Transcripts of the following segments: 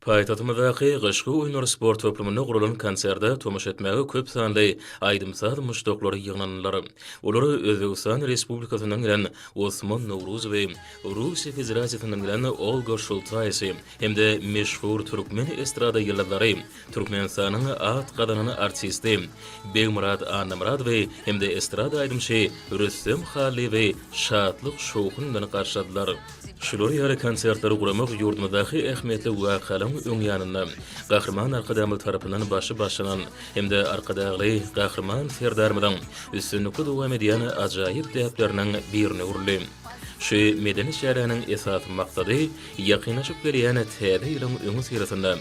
Paýtatymyzdaky Gyşgy oýunlar sport toplamyny gurulan konserde tomuş etmäge köp sanly aýdymsaz muşdoklary ýygnanlar. Olary Özbegistan Respublikasynyň bilen Osman Nowruz we Russiýa Federasiýasynyň bilen Olga Şultaýsy hemde meşhur türkmen estrada ýyldary, Türkmenistanyň at gadanyny artisti Begmurad Anamrad we hemde estrada aýdymçy Rüstem Hali we Şatlyk Şowkun bilen garşadylar. Şular ýaly konsertleri guramak ýurdumyzdaky ähmiýetli wakalyň öňýanyna gahrman arkadamyl tarapyndan başlanan hemde arkadagy gahrman serdarmydan üstünlikli dowam edýän ajaýyp täpleriniň birini urly. Şu medeni şäheriniň esas maksady ýakynaşyp gelýän täze ýylyň öňü sirasynda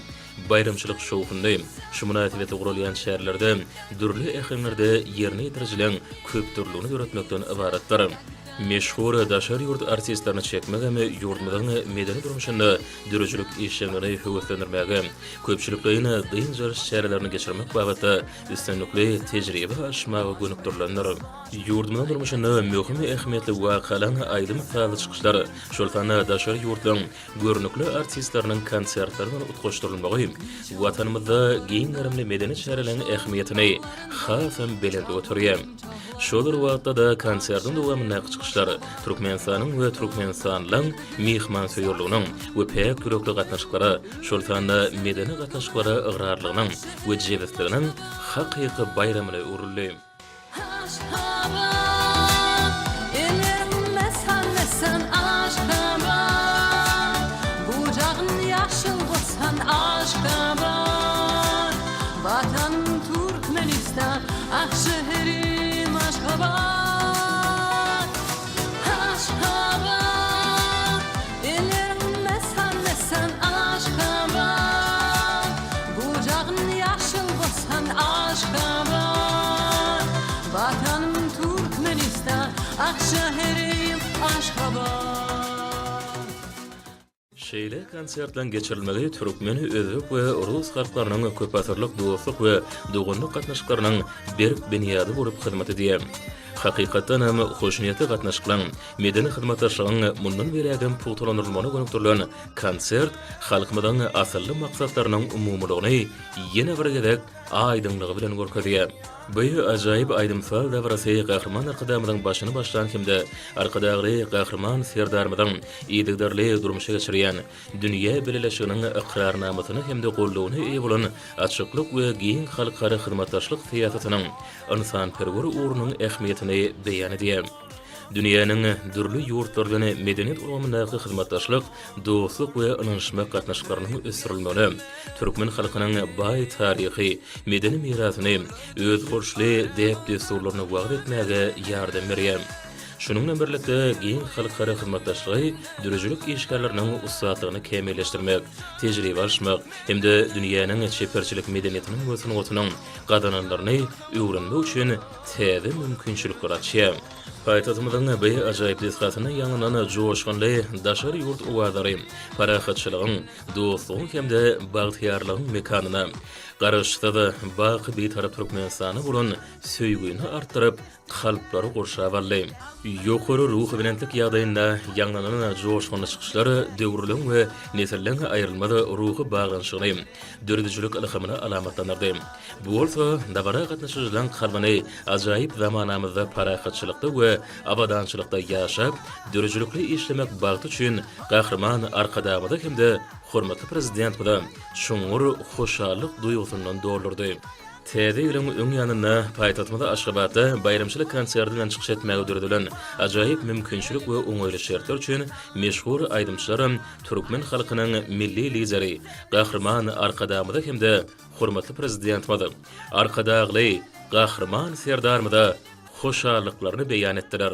bayramçylyk şowundy. Şu münasibeti gurulýan şäherlerde dürli ähimlerde ýerine ýetirilen köp türlüni öwretmekden ibaratdyr. Meşhur daşary ýurt artistlerini çekmegeme ýurdumyzyň medeni durmuşynda dürüjülük işlemleri höwetlendirmäge, köpçülikleýine dynjyr şäherlerini geçirmek bagatda üstünlikli tejribe aşmagy gönükdirlendir. Ýurdumyzyň durmuşynda möhüm ähmiýetli wakalyň aýdym faly çykyşlary, şoltana daşary ýurtlaryň görnükli artistleriniň konsertlerine utgaşdyrylmagy, watanymyzda giň garamly medeni şäherleriň ähmiýetini hasam belirli oturýar. Şolar wagtda da konsertin dowamyna çykyşlar Türkmenistanyň we Türkmenistanlyň mehman söýürlüğiniň we pek türekli gatnaşyklary, şoltanda medeni gatnaşyklary ıgrarlygynyň we jebetliginiň hakyky bayramyna uruldy. Vatan Türkmenistan, ah şehrim Aşgabat. Aşgabat, ellerim mesan Aşgabat. Bucağın yaşıl bolsan Aşgabat. Vatanım Türkmenistan, ah şehrim Aşgabat. Şeýle konsertlen geçirilmeli türkmen, özbek we rus halklarynyň köp asyrlyk dostluk we dogunlyk gatnaşyklarynyň berk beniýady bolup hyzmat edýär. Hakykatdan hem hoşniyetli gatnaşyklaryň medeni hyzmatdaşlygyň mundan berägem putulanyrmagy gönükdirilen konsert halkymyzyň asylly maksatlarynyň umumlygyny ýene bir gezek aýdymlygy bilen görkezýär. Bu ajaýyp aýdymsal davrasy gahrman arkadamyň başyny başlan kimde arkadagy gahrman serdarmyň ýedigderli durmuşa geçirýän dünýä beleleşiginiň iqrarnamasyny hemde gollugyny eýe bolan açyklyk we giň halkara hyzmatdaşlyk fiýatatynyň insan-perwer urunyň ähmiýetini beýan edýär. Dünýäniň dürli ýurtlaryny medeniýet uramyndaky hyzmatdaşlyk, dostluk we ynanşmak gatnaşyklarynyň ösürilmeli. Türkmen halkynyň baý taryhy, medeni mirasyny öz gorşly depli surlaryny wagt etmäge ýardam berýär. Şununla birlikde giň halkara hyzmatdaşlygy, dürüjülük işgärleriniň usatlygyny kemilleşdirmek, tejribe alşmak hemde dünýäniň çeperçilik medeniýetiniň götüni gotunyň gadananlaryny öwrenmek üçin täze mümkinçilikler açýar. Paýtatymyzyň beý ajaýyp disgasyny ýangyna joşganly daşary ýurt uwadary, parahatçylygyň, dostlugyň hemde bagtyarlygyň mekanyna garaşda da baky bir tarap Türkmenistany bolan söýgüni artdyryp, kalplary gorşawaly. Ýokary ruh bilentlik ýagdaýynda ýangyna joşgany çykyşlary döwrülen we nesillen aýrylmada ruhy baglanyşyny, dördüjülük ilhamyny alamatlanyrdy. Bu bolsa dabara gatnaşyjylaryň kalbyny ajaýyp zamanamyzda parahatçylykda we abadançylykda ýaşap, dördüjülükli işlemek bagty üçin gahrman arkadamyda hemde hormatly prezident bilen şoňur hoşallyk duýgusyndan dolurdy. Täze ýylyň öňýanyna paýtatmyda Aşgabatda bayramçylyk konsertinden çykyş etmäge dürdülen ajaýyp mümkinçilik we oňaýly şertler üçin meşhur aýdymçylar türkmen halkynyň milli lideri, gahrman arkadamyda hemde hormatly prezident bilen arkadagy gahrman serdarmyda hoşallyklaryny beýan etdiler.